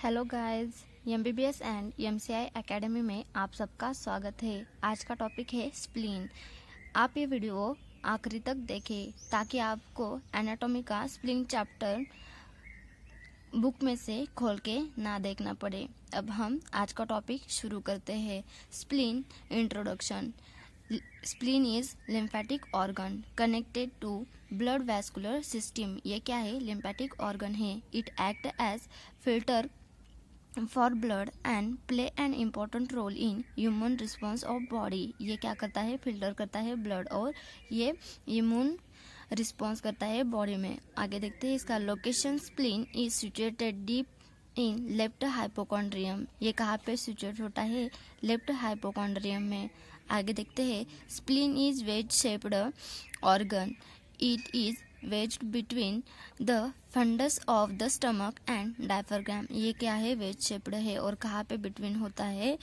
Hello guys, MBBS and MCI academy में आप सबका स्वागत है। आज का टॉपिक है स्प्लीन। आप ये वीडियो आखिरी तक देखें ताकि आपको एनाटॉमी का स्प्लीन चैप्टर बुक में से खोल के ना देखना पड़े। अब हम आज का टॉपिक शुरू करते हैं। Spleen introduction. Spleen is lymphatic organ connected to blood vascular system. ये क्या है? लिम्फेटिक ऑर्गन है। It act as filter for blood and play an important role in human response of body. ये क्या करता है? फिल्टर करता है ब्लड और ये इम्यून रिस्पॉन्स करता है बॉडी में। आगे देखते हैं इसका location. Spleen is situated deep in left hypochondrium. ये कहाँ पे सिचुएट होता है? लेफ्ट हाइपोकॉन्ड्रियम में। आगे देखते हैं spleen is wedge shaped organ. It is wedged between the fundus of the stomach and diaphragm. ये क्या है? वेज शेप्ड है और कहाँ पे बिटवीन होता है?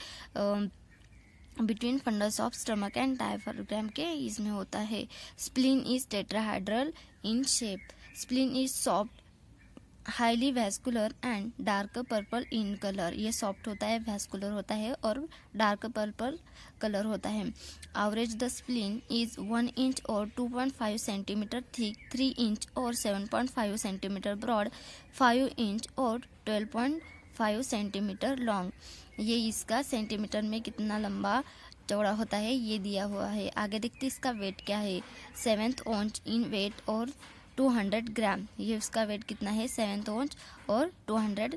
Between fundus of stomach and diaphragm के इसमें होता है। Spleen is tetrahedral in shape. Spleen is soft, highly vascular and dark purple in colour. ये सॉफ्ट होता है, वैस्कुलर होता है और डार्क पर्पल कलर होता है। Average the spleen is 1 inch और 2.5 सेंटीमीटर थिक, 3 इंच और 7.5 सेंटीमीटर ब्रॉड, 5 इंच और 12.5 सेंटीमीटर लॉन्ग। ये इसका सेंटीमीटर में कितना लंबा चौड़ा होता है ये दिया हुआ है। आगे देखते इसका वेट क्या है। 7th ऑंच इन वेट और 200 ग्राम। ये उसका वेट कितना है? 7th ऑंच और 200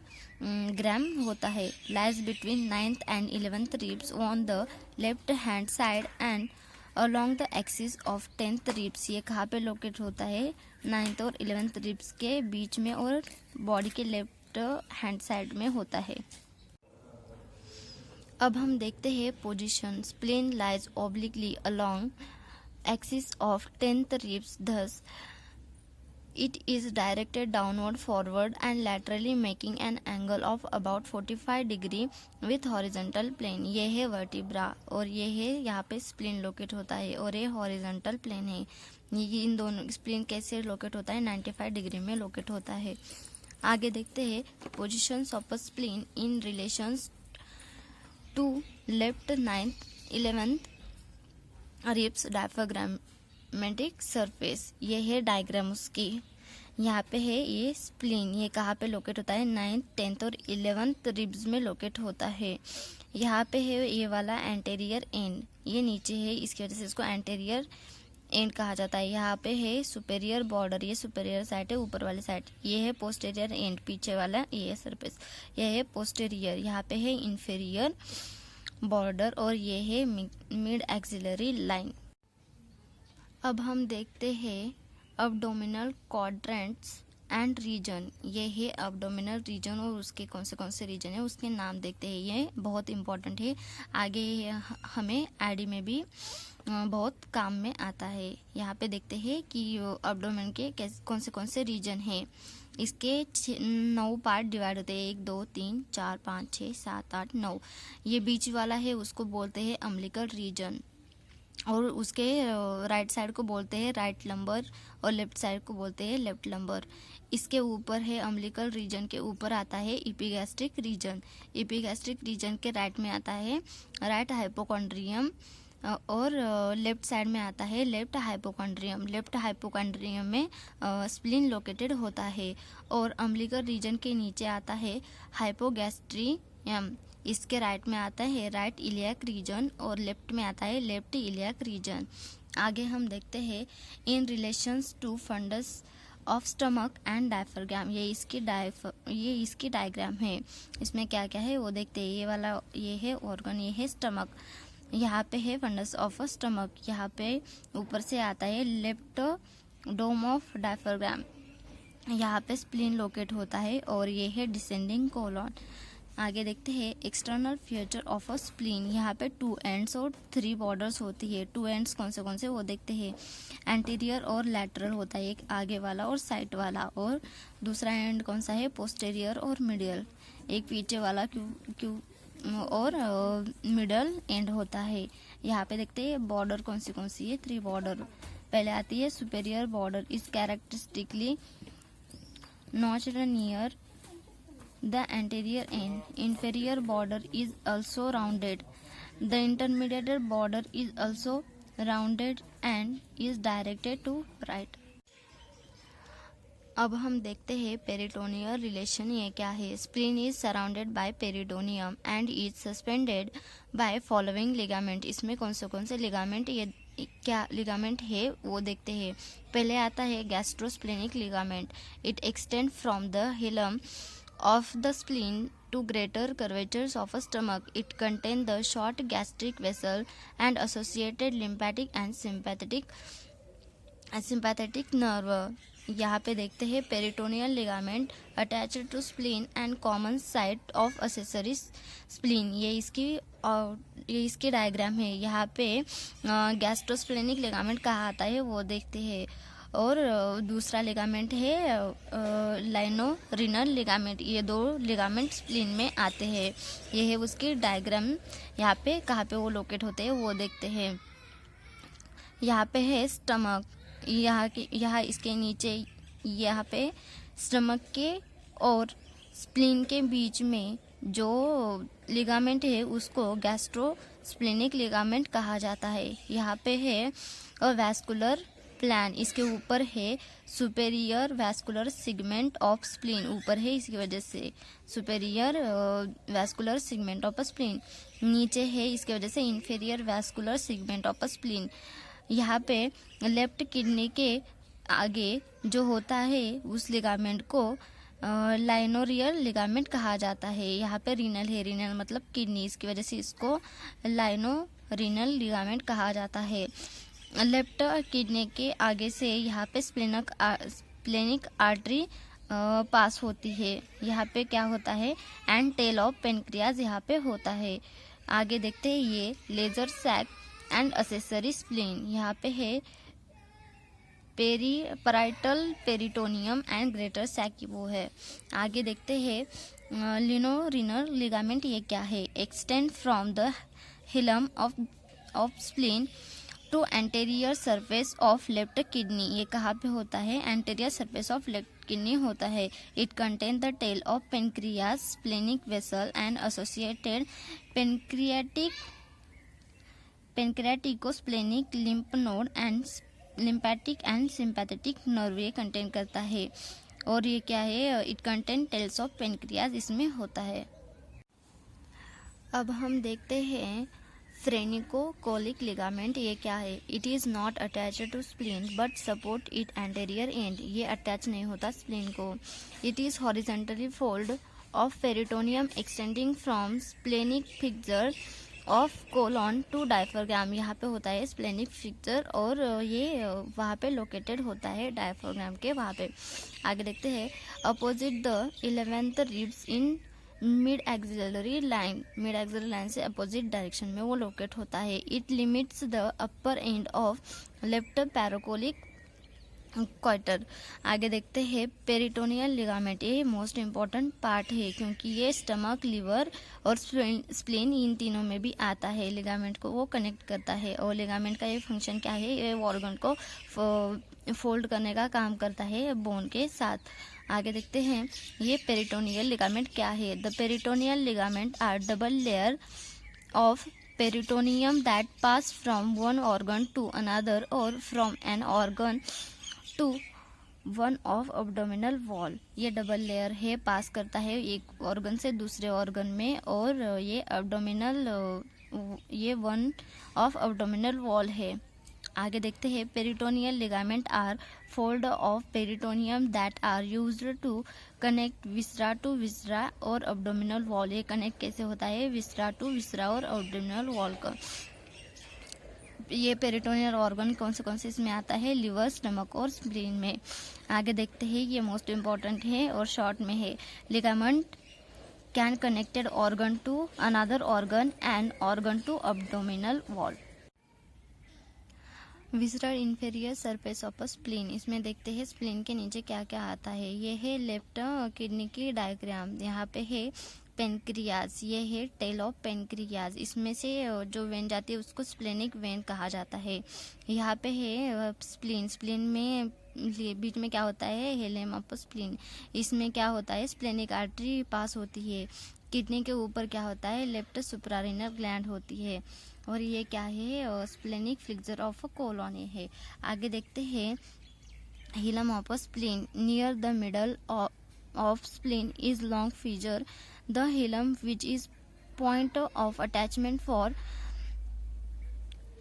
ग्राम होता है। Lies between 9th and 11th ribs on the left hand side and along the axis of 10th ribs. ये कहाँ पे लोकेट होता है? 9th और 11th रिब्स के बीच में और बॉडी के लेफ्ट हैंड साइड में होता है। अब हम देखते हैं position. Spleen lies obliquely along axis of 10th ribs, thus it is directed downward, forward and laterally making an angle of about 45 degree with horizontal plane। ये है वर्टिब्रा और ये है यहाँ पे स्प्लीन लोकेट होता है और ये हॉरिजॉन्टल प्लेन है। ये इन दोनों स्प्लीन कैसे लोकेट होता है? 95 डिग्री में लोकेट होता है। आगे देखते हैं positions of spleen in relations to left 9th 11th ribs diaphragmatic surface. ये है डायग्राम उसकी। यहाँ पे है ये स्प्लीन। ये कहाँ पे लोकेट होता है? 9th 10th और 11th रिब्स में लोकेट होता है। यहाँ पे है ये वाला एंटेरियर एंड, ये नीचे है, इसकी वजह से इसको एंटेरियर एंड कहा जाता है। यहाँ पे है सुपेरियर बॉर्डर, ये सुपेरियर साइड है ऊपर वाली साइड। ये है पोस्टेरियर एंड, पीछे वाला ये है सरफेस। ये है पोस्टेरियर। यहाँ पे है इंफीरियर बॉर्डर और ये है मिड एक्सिलरी लाइन। अब हम देखते हैं अब्डोमिनल क्वाड्रेंट्स एंड रीजन। ये है अब्डोमिनल रीजन और उसके कौन से रीजन है उसके नाम देखते हैं। ये बहुत इंपॉर्टेंट है, आगे हमें आईडी में भी बहुत काम में आता है। यहाँ पे देखते हैं कि अब्डोमेन के कौन से रीजन है। इसके 9 पार्ट डिवाइड होते हैं। 1 2 3 4 5 6 7 8 9। ये बीच वाला है उसको बोलते हैं अम्बिलिकल रीजन और उसके राइट साइड को बोलते हैं राइट लंबर और लेफ्ट साइड को बोलते हैं लेफ्ट लंबर। इसके ऊपर है अम्बिलिकल रीजन के ऊपर आता है एपिगैस्ट्रिक रीजन। एपिगैस्ट्रिक रीजन के राइट में आता है राइट हाइपोकॉन्ड्रियम और लेफ्ट साइड में आता है लेफ्ट हाइपोकॉन्ड्रियम। लेफ्ट हाइपोकॉन्ड्रियम में स्प्लीन लोकेटेड होता है और अम्बिलिकल रीजन के नीचे आता है हाइपोगैस्ट्रियम। इसके राइट में आता है राइट इलियाक रीजन और लेफ्ट में आता है लेफ्ट इलियाक रीजन। आगे हम देखते हैं in relations to fundus of stomach and diaphragm. ये इसकी डायग्राम है। इसमें क्या क्या है वो देखते हैं। ये वाला ये है ऑर्गन, ये है स्टमक। यहाँ पे है फंडस ऑफ स्टमक। यहाँ पे ऊपर से आता है लेफ्ट डोम ऑफ डायफ्राम। यहाँ पे स्प्लीन लोकेट होता है और ये है डिसेंडिंग कोलन। आगे देखते हैं external feature of a spleen. यहाँ पे 2 एंड्स और 3 बॉर्डर्स होती है। 2 एंड्स कौन से वो देखते हैं। एंटीरियर और लैटरल होता है, एक आगे वाला और साइड वाला, और दूसरा एंड कौन सा है? पोस्टेरियर और मिडियल। एक पीछे वाला क्यों और मिडल एंड होता है। यहाँ पे देखते हैं बॉर्डर कौन सी है? 3 बॉर्डर। पहले आती है सुपेरियर बॉर्डर। इस characteristically notched near The anterior end inferior border is also rounded. The intermediate border is also rounded and is directed to right. अब हम देखते हैं पेरिटोनियल रिलेशन ये क्या है. Spleen is surrounded by peritoneum and is suspended by following ligament. इसमें कौन से लिगामेंट ये क्या लिगामेंट है वो देखते हैं. पहले आता है gastrosplenic ligament. It extend from the hilum of the spleen to greater curvatures of a stomach. It contains the short gastric vessel and associated lymphatic and sympathetic nerve. यहाँ पे देखते हैं peritoneal ligament attached to spleen and common site of accessory spleen. ये इसकी diagram है. यहाँ पे gastrosplenic ligament कहाँ आता है वो देखते हैं. और दूसरा लिगामेंट है लाइनोरिनल लिगामेंट. ये दो लिगामेंट स्प्लीन में आते हैं. ये है उसकी डायग्राम. यहाँ पे कहाँ पे वो लोकेट होते हैं वो देखते हैं. यहाँ पे है स्टमक. यहाँ इसके नीचे यहाँ पे स्टमक के और स्प्लीन के बीच में जो लिगामेंट है उसको गैस्ट्रोस्प्लेनिक लिगामेंट कहा जाता है. यहाँ पे है वैस्कुलर प्लान. इसके ऊपर है superior vascular segment of spleen. ऊपर है इसकी वजह से superior vascular segment of spleen. नीचे है इसकी वजह से inferior vascular segment of spleen. यहाँ पे लेफ्ट किडनी के आगे जो होता है उस लिगामेंट को लाइनोरियल लिगामेंट कहा जाता है. यहाँ पे रीनल है. रीनल मतलब किडनी. इसकी वजह से इसको लाइनोरिनल लिगामेंट कहा जाता है. लेफ्ट किडनी के आगे से यहाँ पे स्प्लेनिक आर्टरी पास होती है. यहाँ पे क्या होता है एंड टेल ऑफ पेनक्रियाज यहाँ पे होता है. आगे देखते हैं ये lesser sac and accessory spleen. यहाँ पे है parietal peritoneum and greater sac वो है. आगे देखते हैं लिनोरिनल लिगामेंट ये क्या है. Extend from the hilum of spleen to anterior surface of left kidney. ये कहाँ पे होता है anterior surface of left kidney होता है. It contain the tail of pancreas splenic vessel and associated pancreaticosplenic lymph node and lymphatic and sympathetic nerve ये contain करता है. और ये क्या है it contain tails of pancreas इसमें होता है. अब हम देखते हैं फ्रेनिकोकोलिक लिगामेंट ये क्या है. It is not attached to spleen but support it anterior end. ये अटैच नहीं होता स्प्लीन को. It is horizontally fold of peritoneum extending from splenic flexure of colon to diaphragm. यहाँ पे होता है स्प्लेनिक फिक्सर और ये वहाँ पे लोकेटेड होता है डायफ्राग्राम के वहाँ पे. आगे देखते हैं opposite the 11th ribs in mid axillary line से अपोजिट डायरेक्शन में वो लोकेट होता है. It limits the upper end of left paracolic quarter. आगे देखते हैं पेरिटोनियल लिगामेंट. ये मोस्ट इम्पॉर्टेंट पार्ट है क्योंकि ये स्टमक लिवर और स्प्लीन इन तीनों में भी आता है. लिगामेंट को वो कनेक्ट करता है. और लिगामेंट का ये फंक्शन क्या है ये ऑर्गन को फोल्ड करने का काम करता है बोन के साथ. आगे देखते हैं ये पेरिटोनियल लिगामेंट क्या है. The peritoneal ligament are double layer of peritoneum that pass from one organ to another और from an organ to one of abdominal wall. ये डबल लेयर है पास करता है एक ऑर्गन से दूसरे ऑर्गन में. और ये ये वन ऑफ एब्डोमिनल वॉल है. आगे देखते हैं peritoneal ligament are fold of peritoneum that are used to connect viscera to viscera और एब्डोमिनल वॉल. ये कनेक्ट कैसे होता है विसरा टू विसरा और एब्डोमिनल वॉल का. ये पेरिटोनियल ऑर्गन कौन से इसमें आता है लिवर स्टमक और स्प्लीन में. आगे देखते हैं ये मोस्ट इम्पॉर्टेंट है और शॉर्ट में है. Ligament can connected organ to another organ and organ to abdominal wall. Visceral inferior surface of spleen. इसमें देखते हैं स्प्लीन के नीचे क्या क्या आता है. ये है लेफ्ट किडनी की डायग्राम. यहाँ पे है पेनक्रियाज. ये है टेल ऑफ पेनक्रियाज. इसमें से जो वेन जाती है उसको स्प्लेनिक वेन कहा जाता है. यहाँ पे है स्प्लीन. स्प्लीन में बीच में क्या होता है, हेलेम ऑफ स्प्लीन। इसमें क्या होता है, स्प्लेनिक आर्टरी पास होती है। किडनी के ऊपर क्या होता है, लेफ्ट सुप्रारेनल ग्लैंड होती है। और ये क्या है, स्प्लेनिक फ्लिक्सर ऑफ कोलोन है। आगे देखते हैं, hilum of a spleen. Near the middle of spleen is long fissure, the hilum, which is point of attachment for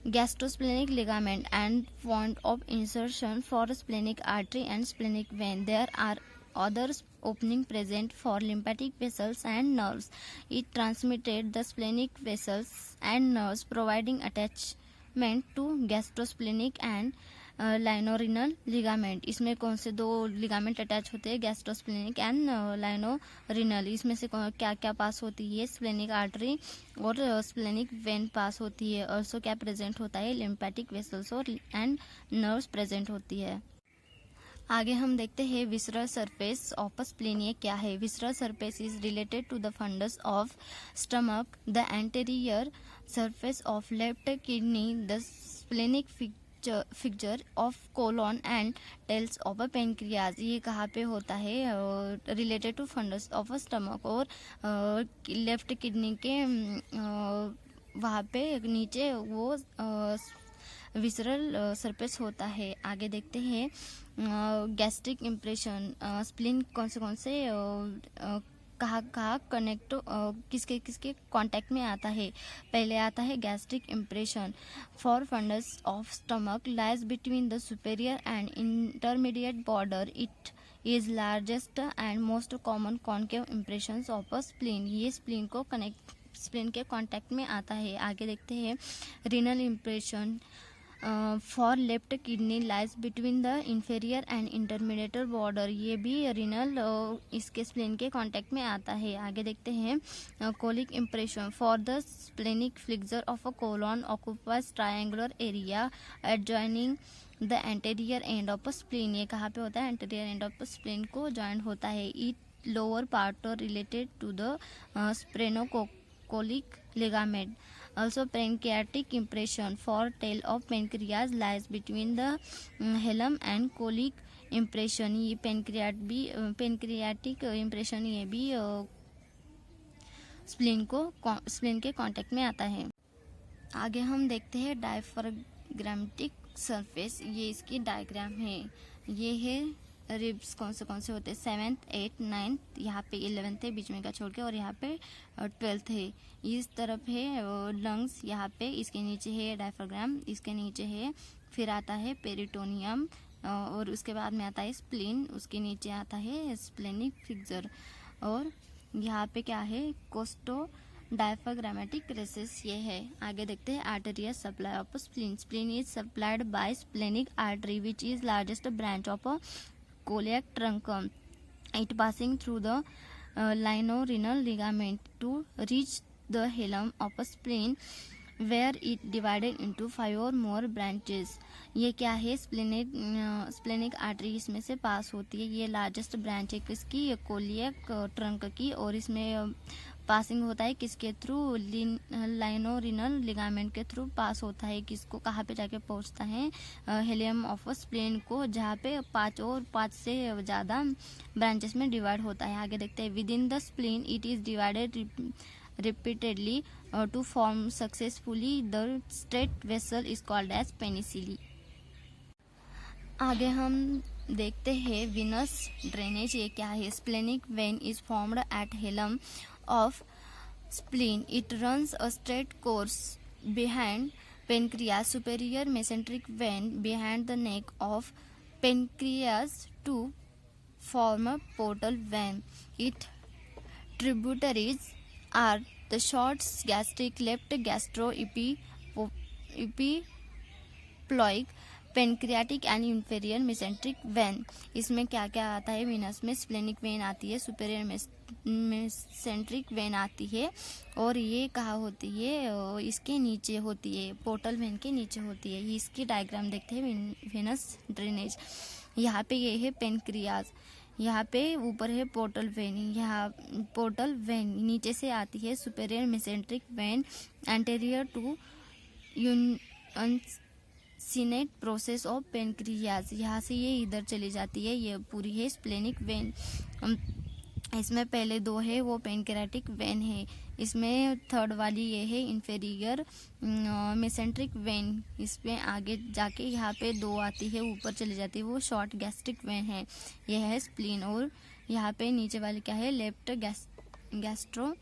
gastrosplenic ligament and point of insertion for splenic artery and splenic vein. There are other opening present for lymphatic vessels and nerves. It transmitted the splenic vessels and nerves, providing attachment to gastrosplenic and lienorenal ligament. इसमें कौन से दो ligament attach होते हैं, gastrosplenic and lienorenal. इसमें से क्या क्या पास होती है, स्प्लेनिक आर्टरी और स्प्लेनिक वेन पास होती है। ऑल्सो क्या प्रेजेंट होता है, लिम्फेटिक वेसल्स और एंड नर्व्स प्रेजेंट होती है। आगे हम देखते हैं विसरल सरफेस ऑफ स्प्लीन। ये क्या है, visceral surface is related to the fundus of stomach, the anterior surface of left kidney, the splenic flexure of colon and tails of a pancreas. ये कहाँ पे होता है, related to fundus of a stomach और left kidney के वहाँ पे नीचे वो विसरल सरफेस होता है। आगे देखते हैं, गैस्ट्रिक इम्प्रेशन। स्प्लीन कौन से कहाँ कनेक्ट, किसके किसके कांटेक्ट में आता है। पहले आता है gastric impression for fundus of stomach lies between the superior and intermediate border. It is largest and most common concave impression of a spleen. ये स्प्लीन के कांटेक्ट में आता है। आगे देखते हैं, renal impression for left kidney lies between the inferior and intermediate border. ये भी रीनल इसके स्प्लेन के कांटेक्ट में आता है। आगे देखते हैं, colic impression for the splenic flexure of a colon occupies triangular area adjoining the anterior end of spleen. ये कहाँ पे होता है, एंटेरियर एंड ऑफ स्प्लीन को जॉइंट होता है। It lower part related to the splenocolic ligament. Also, pancreatic impression for tail of pancreas lies between the hilum and colic impression. ये pancreatic impression ये भी स्प्लीन के कांटेक्ट में आता है। आगे हम देखते हैं डायफ्राग्मेटिक सरफेस। ये इसकी डायग्राम है। ये है रिब्स कौन से होते हैं, 7th 8th 9th, यहाँ पे 11th है बीच में का छोड़ के, और यहाँ पे 12th है। इस तरफ है लंग्स, यहाँ पे इसके नीचे है डायफ्राग्राम, इसके नीचे है, फिर आता है पेरिटोनियम, और उसके बाद में आता है स्प्लीन, उसके नीचे आता है स्प्लेनिक फिक्सर, और यहाँ पे क्या है, कोस्टो डायफ्राग्मेटिक रेसेस ये है। आगे देखते हैं, arterial supply of spleen. Spleen is supplied by splenic artery which is largest branch of a coliac trunk. It passing through the lienorenal ligament to reach the hilum of a spleen where it divided into 5 or more branches. ये क्या है, splenic artery इसमें से पास होती है। ये largest branch है किसकी, कोलियक ट्रंक की, और इसमें पासिंग होता है किसके थ्रू, लाइनोरिनल लिगामेंट के थ्रू पास होता है। किसको, कहाँ पे जाके पहुँचता है, हिलियम ऑफ स्प्लेन को, जहाँ पे 5 से ज़्यादा ब्रांचेस में डिवाइड होता है। आगे देखते हैं, with in the spleen it is divided repeatedly to form successfully the straight vessel is called as penicilli. आगे हम देखते हैं विनस ड्रेनेज। ये क्या है, splenic vein is formed at hilum of spleen. It runs a straight course behind pancreas, superior mesenteric vein behind the neck of pancreas to form a portal vein. It tributaries are the short gastric, left gastro-epiploic, pancreatic and inferior mesenteric vein. इसमें क्या क्या आता है, Venus में splenic when आती है, superior mesenteric when आती है, और ये कहाँ होती है, इसके नीचे होती है, पोर्टल वेन के नीचे होती है। इसकी डायग्राम देखते हैं, वेनस ड्रेनेज। यहाँ पे ये है पेनक्रियाज, यहाँ पे ऊपर है पोर्टल वेन, यहाँ पोर्टल वेन नीचे से आती है, superior mesenteric vein anterior to uncinate process of pancreas, यहाँ से ये इधर चली जाती है, ये पूरी है स्प्लेनिक वेन। इसमें पहले दो है वो पेनक्रेटिक वेन है, इसमें थर्ड वाली ये है इंफेरियर मेसेंट्रिक वेन। इसमें आगे जाके यहाँ पे दो आती है ऊपर चली जाती है, वो शॉर्ट गैस्ट्रिक वेन है, यह है स्प्लीन। और यहाँ पे नीचे वाली क्या है, लेफ्ट गैस्ट्रो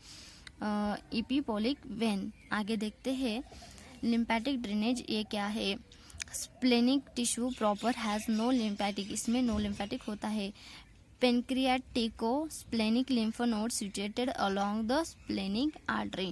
इपीपोलिक वेन। आगे देखते हैं लिम्फेटिक ड्रेनेज, ये क्या है। Splenic tissue proper has no lymphatic, इसमें नो लिम्फेटिक होता है। Pancreatico splenic lymph node situated along the splenic artery।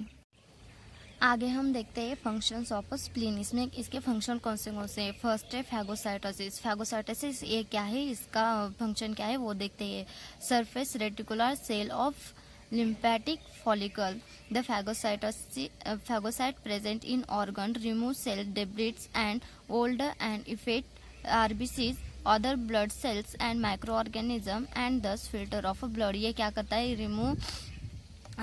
आगे हम देखते हैं फंक्शंस ऑफ स्प्लीन, इसमें इसके फंक्शन कौन से हैं। फर्स्ट है फैगोसाइटोसिस। फैगोसाइटोसिस ये क्या है, इसका फंक्शन क्या है वो देखते हैं। Surface reticular cell of lymphatic follicle, the phagocyte present in organ remove cell debris and old and effect RBCs, other blood cells and microorganism and thus filter of blood। ये क्या करता है, रिमूव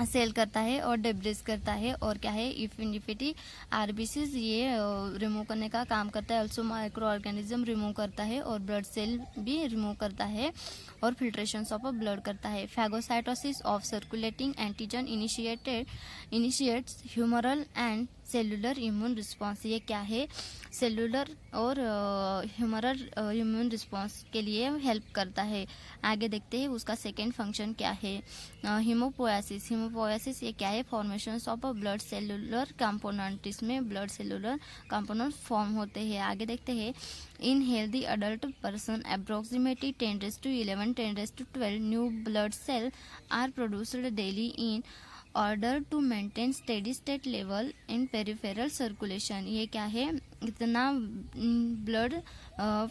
सेल करता है और debris करता है, और क्या है इन्फिनिटी आरबीसीज ये रिमूव करने का काम करता है। ऑल्सो माइक्रो ऑर्गेनिज्म रिमूव करता है और ब्लड सेल भी रिमूव करता है और फिल्ट्रेशन ऑफ ब्लड करता है। Phagocytosis of circulating antigen initiates humoral and cellular immune response. ये क्या है, सेलुलर और ह्यूमरल इम्यून रिस्पॉन्स के लिए हेल्प करता है। आगे देखते हैं उसका सेकेंड फंक्शन क्या है। हीमोपोएसिस। हीमोपोएसिस ये क्या है, formation of blood cellular component, इसमें ब्लड सेलुलर कंपोनेंट फॉर्म होते हैं। आगे देखते हैं in healthy adult person approximately 10⁻11 10⁻12 new blood cell are produced daily in order to maintain steady state level in peripheral circulation. ये क्या है, इतना ब्लड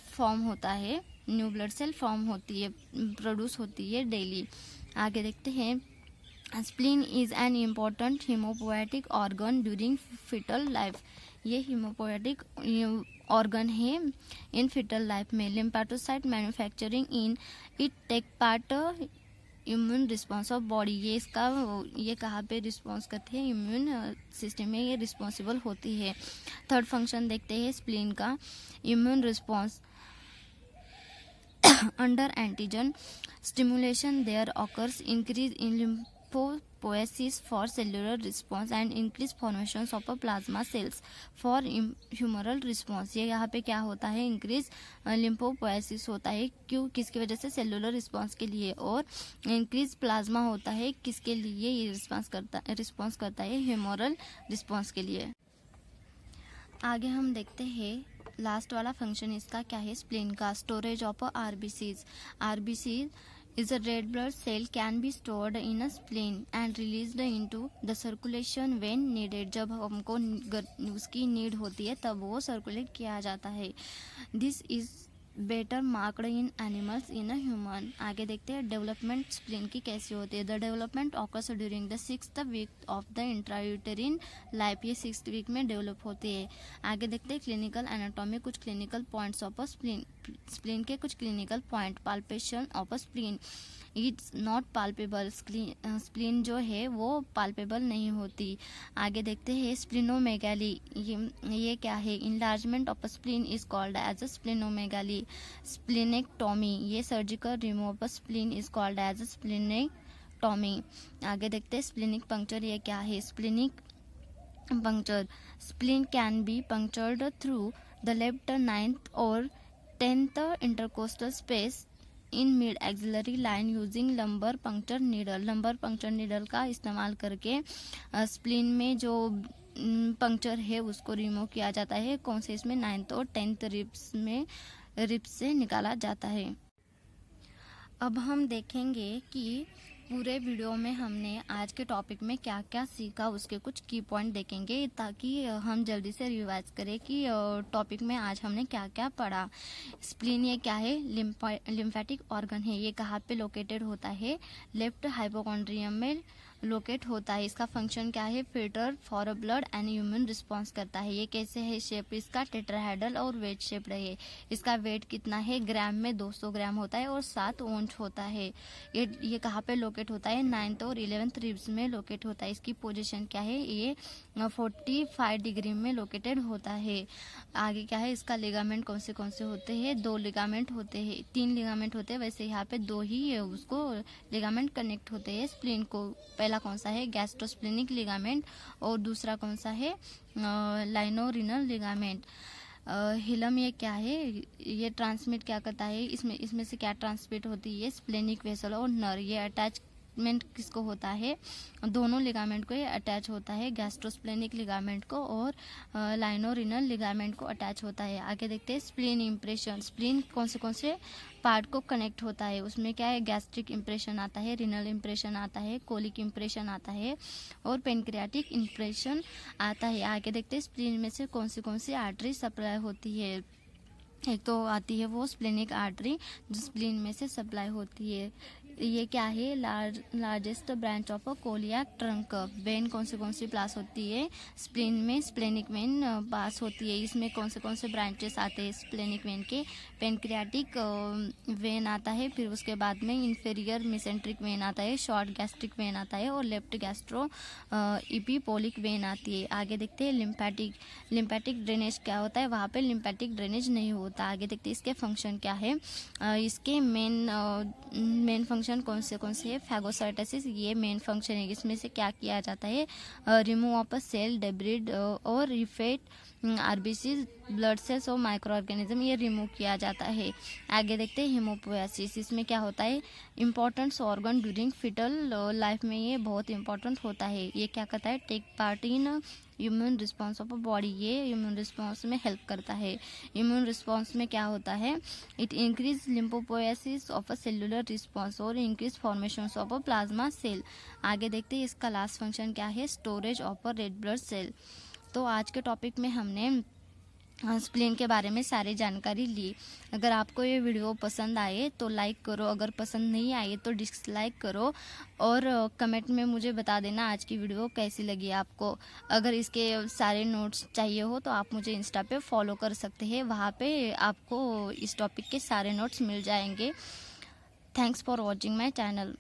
फॉर्म होता है, न्यू ब्लड सेल फॉर्म होती है, प्रोड्यूस होती है डेली। आगे देखते हैं spleen is an important haemopoietic organ during foetal life. ये हीमोपोएटिक ऑर्गन है इन फिटल लाइफ में। Lymphocyte manufacturing in it take part immune response of body. ये कहाँ पे रिस्पॉन्स करते हैं, इम्यून सिस्टम में ये रिस्पॉन्सिबल होती है। थर्ड फंक्शन देखते हैं स्प्लीन का, immune response under antigen stimulation there occurs increase in lymphopoiesis for cellular response and increase formations of plasma cells for humoral response। ये यहाँ पे क्या होता है, इंक्रीज lymphopoiesis होता है, क्यों, किसकी वजह से, सेलुलर रिस्पॉन्स के लिए, और इंक्रीज प्लाज्मा होता है, किसके लिए, ये रिस्पॉन्स करता है ह्यूमरल रिस्पॉन्स के लिए। आगे हम देखते हैं लास्ट वाला फंक्शन इसका क्या है, स्प्लीन का, storage of RBCs. RBCs is a red blood cell can be stored in a spleen and released into the circulation when needed। जब हमको उसकी नीड होती है तब वो सर्कुलेट किया जाता है। This is better marked in animals in a human. आगे देखते हैं डेवलपमेंट स्प्लीन की कैसी होती है। The development occurs during the 6th week of the intrauterine life, ये 6th वीक में डेवलप होती है। आगे देखते हैं क्लिनिकल एनाटॉमी, कुछ clinical points of a spleen. Spleen के कुछ clinical point, palpation of a spleen, it's not palpable. Spleen जो है वो पाल्पेबल नहीं होती। आगे देखते हैं स्प्लीनोमेगाली, ये क्या है, enlargement of spleen is called as a splenomegaly. Splenectomy, ये surgical remove of spleen is called as a splenectomy. आगे देखते हैं स्प्लीनिक पंक्चर, ये क्या है, splenic puncture, spleen can be punctured through the left 9th और 10th intercostal space in mid axillary line using lumbar puncture needle. Lumbar puncture needle का इस्तेमाल करके स्प्लीन में जो पंक्चर है उसको रिमूव किया जाता है। कौन से, इसमें 9th और 10th रिब्स से निकाला जाता है। अब हम देखेंगे कि पूरे वीडियो में हमने आज के टॉपिक में क्या क्या सीखा, उसके कुछ की पॉइंट देखेंगे ताकि हम जल्दी से रिवाइज करें कि टॉपिक में आज हमने क्या क्या पढ़ा। स्प्लीन ये क्या है, लिम्फेटिक ऑर्गन है, ये कहाँ पे लोकेटेड होता है, लेफ्ट हाइपोकॉन्ड्रियम में लोकेट होता है। इसका फंक्शन क्या है, filter for blood and human response करता है। ये कैसे है शेप इसका, टेट्राहेड्रल और वेट शेप है। इसका वेट कितना है, ग्राम में 200 ग्राम होता है और 7 ओंच होता है। ये कहाँ पे लोकेट होता है, 9th और 11th रिब्स में लोकेट होता है। इसकी पोजीशन क्या है, ये 45 डिग्री में लोकेटेड होता है। आगे क्या है, इसका लिगामेंट कौन से होते हैं, 2 लिगामेंट होते हैं, 3 लिगामेंट होते हैं, वैसे यहाँ पे 2 ही उसको लिगामेंट कनेक्ट होते हैं स्प्लीन को। पहला कौन सा है, गैस्ट्रोस्प्लेनिक लिगामेंट, और दूसरा कौन सा है, लाइनोरिनल लिगामेंट। हिलम ये क्या है, ये ट्रांसमिट क्या करता है, इसमें से क्या ट्रांसमिट होती है, स्प्लेनिक वेसल और नर। ये अटैचमेंट किसको होता है, दोनों लिगामेंट को ये अटैच होता है, गैस्ट्रोस्प्लेनिक लिगामेंट को और लाइनोरिनल लिगामेंट को अटैच होता है। आगे देखते हैं स्प्लीन इंप्रेशन। स्प्लीन कौन से पार्ट को कनेक्ट होता है, उसमें क्या है, गैस्ट्रिक इंप्रेशन आता है, रिनल इंप्रेशन आता है, कोलिक इंप्रेशन आता है और पेनक्रियाटिक इंप्रेशन आता है। आगे देखते हैं स्प्लीन में से कौन सी आर्टरी सप्लाई होती है। एक तो आती है वो स्प्लेनिक आर्टरी जो स्प्लीन में से सप्लाई होती है। ये क्या है, largest branch of Koliyak trunk. When कौन सी पास होती है स्प्लीन में, स्प्लेनिक वेन पास होती है। इसमें कौन से ब्रांचेस आते हैं स्प्लेनिक वेन के, पेनक्रियाटिक वेन आता है, फिर उसके बाद में इंफीरियर मिसेंट्रिक वेन आता है, शॉर्ट गैस्ट्रिक वेन आता है और लेफ्ट गैस्ट्रो इपीपोलिक वेन आती है। आगे देखते हैं लिम्फेटिक ड्रेनेज क्या होता है, वहाँ पे लिम्फेटिक ड्रेनेज नहीं होता। आगे देखते हैं इसके फंक्शन क्या है। इसके मेन फंक्शन कौन से है, फैगोसाइटोसिस ये मेन फंक्शन है। इसमें से क्या किया जाता है, रिमूव ऑफ सेल डेब्रिड और रिफेट आरबीसी ब्लड सेल्स और माइक्रो ऑर्गेनिज्म ये रिमूव किया जाता है। आगे देखते हैं हेमोपोएसिस। इसमें क्या होता है, important organ during foetal life में ये बहुत इंपॉर्टेंट होता है। ये क्या करता है, take part in immune response of body, ये इम्यून रिस्पॉन्स में हेल्प करता है। इम्यून रिस्पॉन्स में क्या होता है, it increase lymphopoiesis of a cellular response और increase formation of a plasma cell. आगे देखते हैं इसका लास्ट फंक्शन क्या है, storage of a red blood cell. तो आज के टॉपिक में हमने स्प्लीन के बारे में सारी जानकारी ली। अगर आपको ये वीडियो पसंद आए तो लाइक करो, अगर पसंद नहीं आए तो डिसलाइक करो और कमेंट में मुझे बता देना आज की वीडियो कैसी लगी आपको। अगर इसके सारे नोट्स चाहिए हो तो आप मुझे इंस्टा पे फॉलो कर सकते हैं, वहाँ पे आपको इस टॉपिक के सारे नोट्स मिल जाएंगे। Thanks for watching my channel.